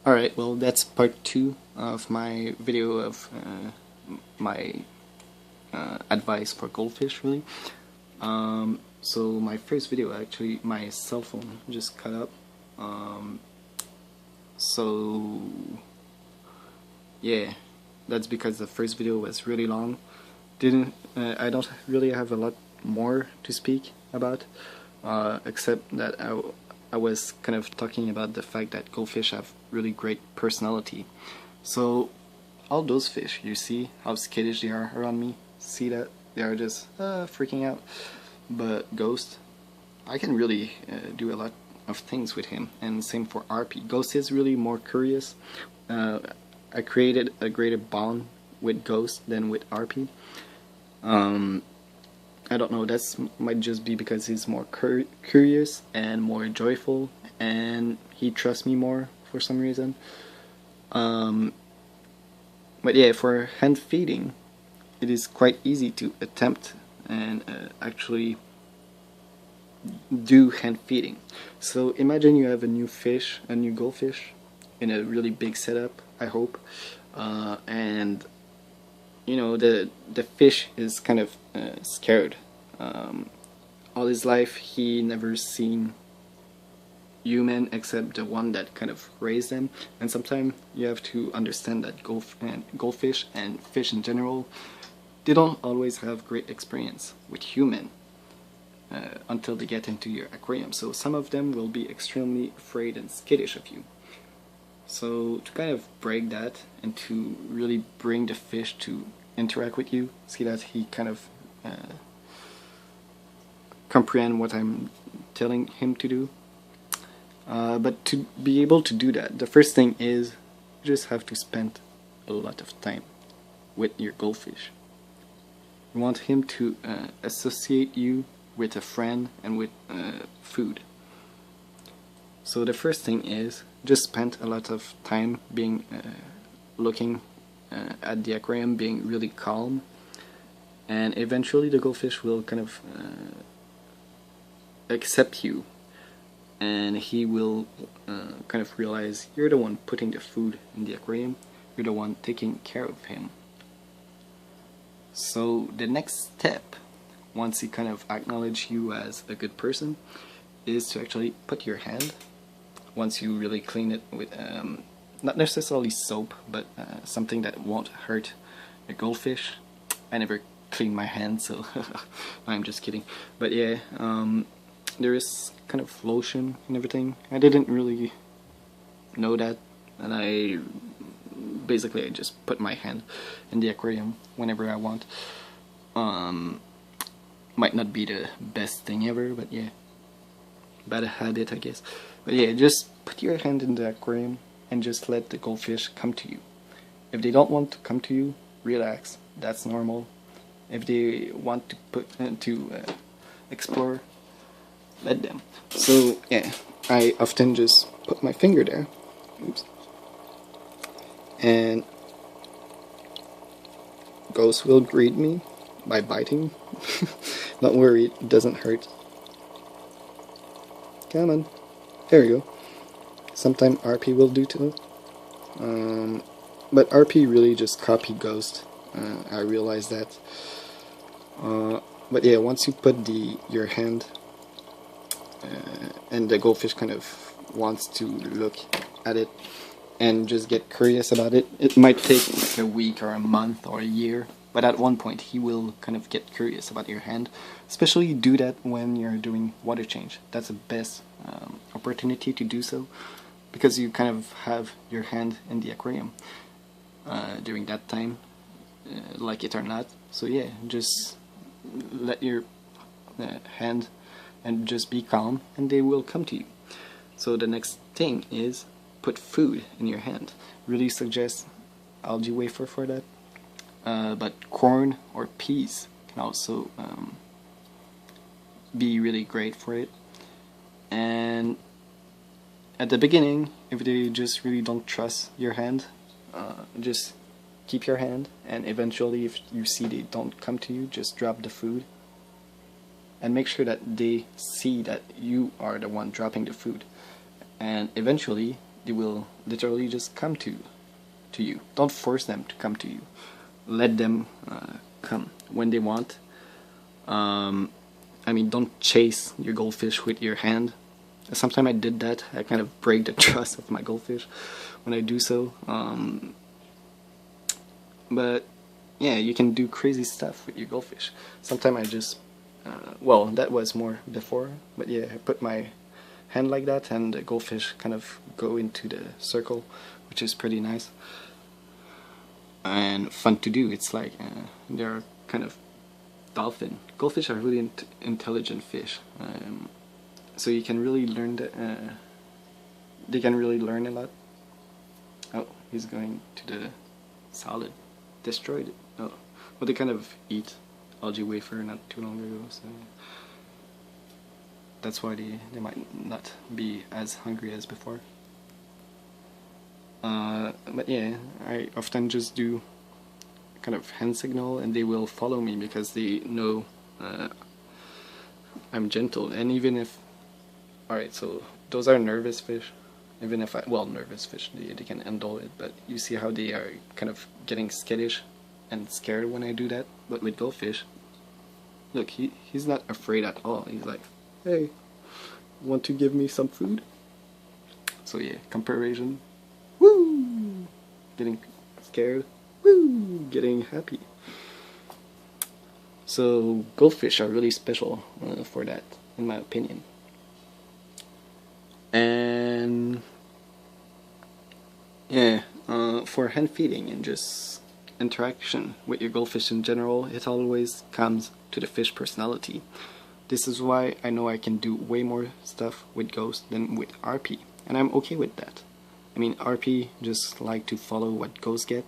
Alright, well that's part 2 of my video of my advice for goldfish, really. So my first video, actually, my cell phone just cut up. So yeah, that's because the first video was really long. I don't really have a lot more to speak about, except that I was kind of talking about the fact that goldfish have really great personality. So all those fish, you see how skittish they are around me? See that? They are just freaking out. But Ghost, I can really do a lot of things with him, and same for RP. Ghost is really more curious. I created a greater bond with Ghost than with RP. I don't know, that's might just be because he's more curious and more joyful, and he trusts me more for some reason. But yeah, for hand feeding, it is quite easy to attempt and actually do hand feeding. So imagine you have a new fish, a new goldfish, in a really big setup, I hope, and you know the fish is kind of scared. All his life he never seen human except the one that kind of raised them, and sometimes you have to understand that goldfish and fish in general, they don't always have great experience with human until they get into your aquarium. So some of them will be extremely afraid and skittish of you. So to kind of break that and to really bring the fish to interact with you, see that he kind of comprehend what I'm telling him to do. But to be able to do that, the first thing is you just have to spend a lot of time with your goldfish. You want him to associate you with a friend and with food. So the first thing is just spend a lot of time being looking at the aquarium, being really calm, and eventually the goldfish will kind of accept you, and he will kind of realize you're the one putting the food in the aquarium, you're the one taking care of him. So the next step, once he kind of acknowledge you as a good person, is to actually put your hand, once you really clean it with not necessarily soap, but something that won't hurt a goldfish. I never clean my hands, so I'm just kidding. But yeah, there is kind of lotion and everything. I didn't really know that, and I just put my hand in the aquarium whenever I want. Might not be the best thing ever, but yeah, bad habit, I guess. But yeah, just put your hand in the aquarium and just let the goldfish come to you. If they don't want to come to you, relax. That's normal. If they want to explore, let them. So yeah, I often just put my finger there. Oops. And Ghost will greet me by biting. Don't worry, it doesn't hurt. Come on. There you go. Sometimes RP will do too. But RP really just copy Ghost. I realize that. But yeah, once you put your hand and the goldfish kind of wants to look at it and just get curious about it, it might take like a week or a month or a year, but at one point he will kind of get curious about your hand. Especially do that when you're doing water change. That's the best opportunity to do so, because you kind of have your hand in the aquarium during that time, like it or not. So yeah, just let your hand and just be calm, and they will come to you. So the next thing is put food in your hand. Really suggest algae wafer for that, but corn or peas can also be really great for it. And at the beginning, if they just really don't trust your hand, just keep your hand, and eventually if you see they don't come to you, just drop the food and make sure that they see that you are the one dropping the food. And eventually they will literally just come to you. Don't force them to come to you. Let them come when they want. I mean, don't chase your goldfish with your hand. Sometimes I did that. I kind of break the trust of my goldfish when I do so. But yeah, you can do crazy stuff with your goldfish. Sometimes I just, well, that was more before, but yeah, I put my hand like that and the goldfish kind of go into the circle, which is pretty nice and fun to do. It's like they're kind of dolphin. Goldfish are really intelligent fish, so you can really learn they can really learn a lot. Oh, he's going to the salad. Destroyed it. Oh, well, they kind of eat algae wafer not too long ago, so that's why they might not be as hungry as before. But yeah, I often just do kind of hand signal and they will follow me because they know I'm gentle. And even if, alright, so those are nervous fish. Even if nervous fish, they can handle it, but you see how they are kind of getting skittish and scared when I do that. But with goldfish, look, he's not afraid at all. He's like, hey, want to give me some food? So yeah, comparison. Woo! Getting scared. Woo! Getting happy. So goldfish are really special for that, in my opinion. And yeah, for hand feeding and just interaction with your goldfish in general, it always comes to the fish personality. This is why I know I can do way more stuff with ghosts than with RP, and I'm okay with that. I mean, RP just like to follow what ghosts do.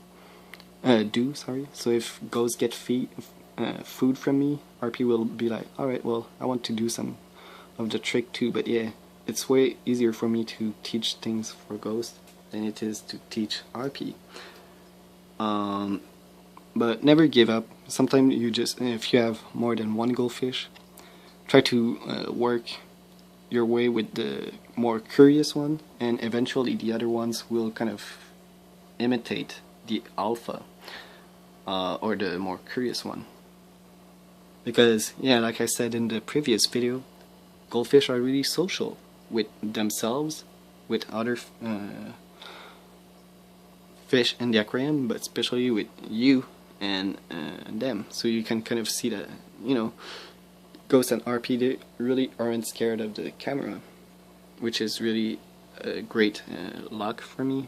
So if ghosts get food from me, RP will be like, alright, well, I want to do some of the trick too. But yeah, it's way easier for me to teach things for ghosts than it is to teach RP. But never give up. Sometimes you just, if you have more than one goldfish, try to work your way with the more curious one, and eventually the other ones will kind of imitate the alpha or the more curious one. Because yeah, like I said in the previous video, goldfish are really social with themselves, with other fish in the aquarium, but especially with you and them. So you can kind of see that, you know, ghosts and RP, they really aren't scared of the camera, which is really a great luck for me.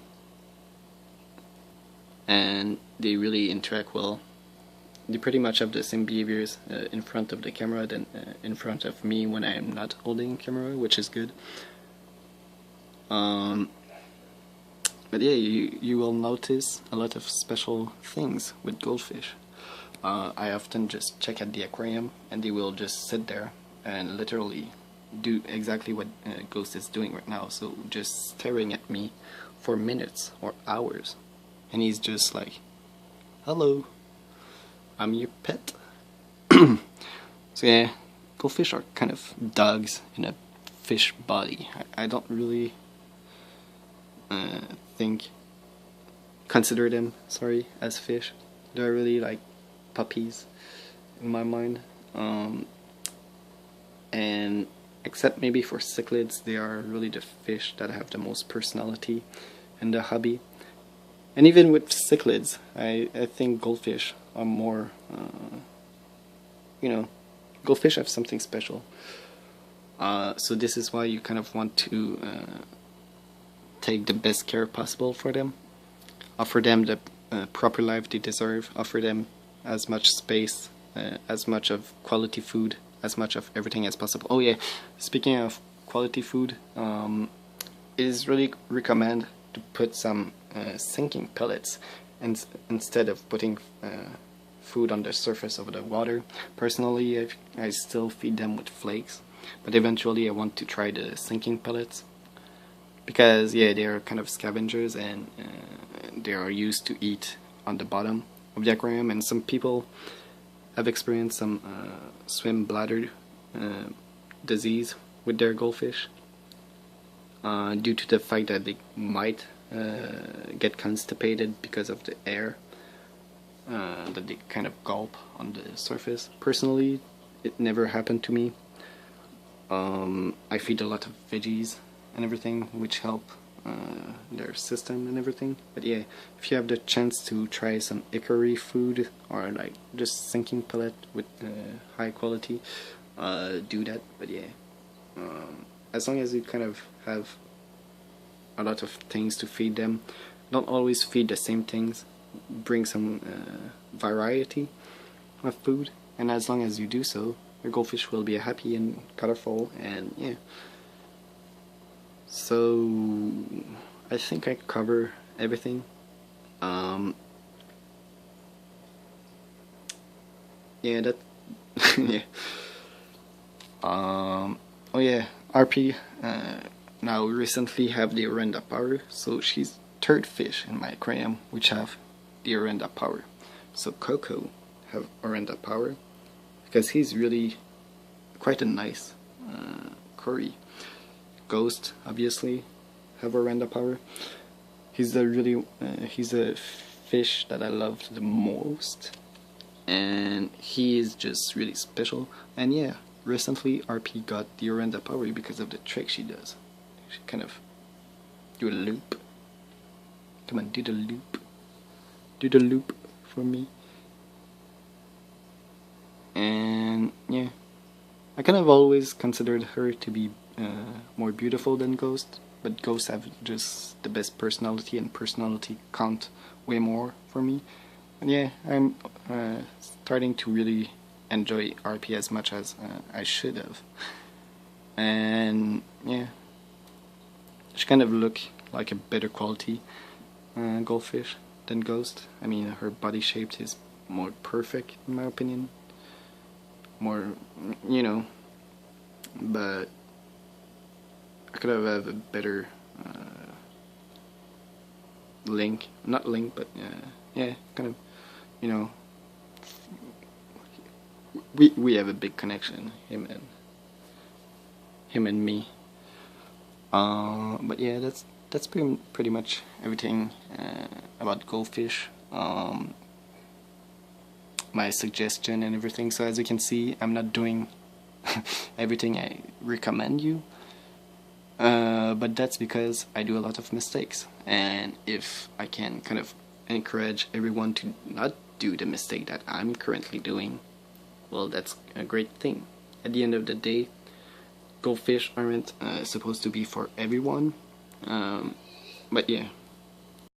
And they really interact well. They pretty much have the same behaviors in front of the camera than in front of me when I am not holding camera, which is good. But yeah, you will notice a lot of special things with goldfish. I often just check at the aquarium and they will just sit there and literally do exactly what Ghost is doing right now. So just staring at me for minutes or hours, and he's just like, hello, I'm your pet. So yeah, goldfish are kind of dogs in a fish body. I don't really consider them, as fish. They're really like puppies in my mind. And except maybe for cichlids, they are really the fish that have the most personality in the hobby. And even with cichlids, I think goldfish are more, you know, goldfish have something special. So this is why you kind of want to take the best care possible for them, offer them the proper life they deserve, offer them as much space, as much of quality food, as much of everything as possible. Oh yeah, speaking of quality food, it is really recommend to put some sinking pellets instead of putting food on the surface of the water. Personally, I still feed them with flakes, but eventually I want to try the sinking pellets, because yeah, they are kind of scavengers and they are used to eat on the bottom of the aquarium, and some people have experienced some swim bladder disease with their goldfish. due to the fact that they might get constipated because of the air that they kind of gulp on the surface. Personally, it never happened to me. I feed a lot of veggies and everything, which help their system and everything. But yeah, if you have the chance to try some hickory food or like just sinking pellet with high quality, do that. But yeah, as long as you kind of have a lot of things to feed them, don't always feed the same things, bring some variety of food, and as long as you do so, your goldfish will be happy and colorful. And yeah, so I think I cover everything. Yeah, that yeah. Oh yeah, RP now recently have the Orenda power, so she's third fish in my aquarium which have the Orenda power. So Coco have Orenda power because he's really quite a nice Cory. Ghost obviously have Orenda power. He's a really he's a fish that I love the most, and he is just really special. And yeah, recently RP got the Orenda power because of the trick she does. She kind of do a loop. Come on, do the loop. Do the loop for me. And yeah, I kind of always considered her to be more beautiful than Ghost, but Ghosts have just the best personality, and personality count way more for me. And yeah, I'm starting to really enjoy RP as much as I should have. And yeah, she kind of look like a better quality goldfish than Ghost. I mean, her body shape is more perfect in my opinion. More, you know, but I could have a better link, not link, but yeah, kind of, you know, we have a big connection, him and me. But yeah, that's pretty much everything about goldfish. My suggestion and everything. So as you can see, I'm not doing everything I recommend you, but that's because I do a lot of mistakes, and if I can kind of encourage everyone to not do the mistake that I'm currently doing, well, that's a great thing. At the end of the day, goldfish aren't supposed to be for everyone, but yeah,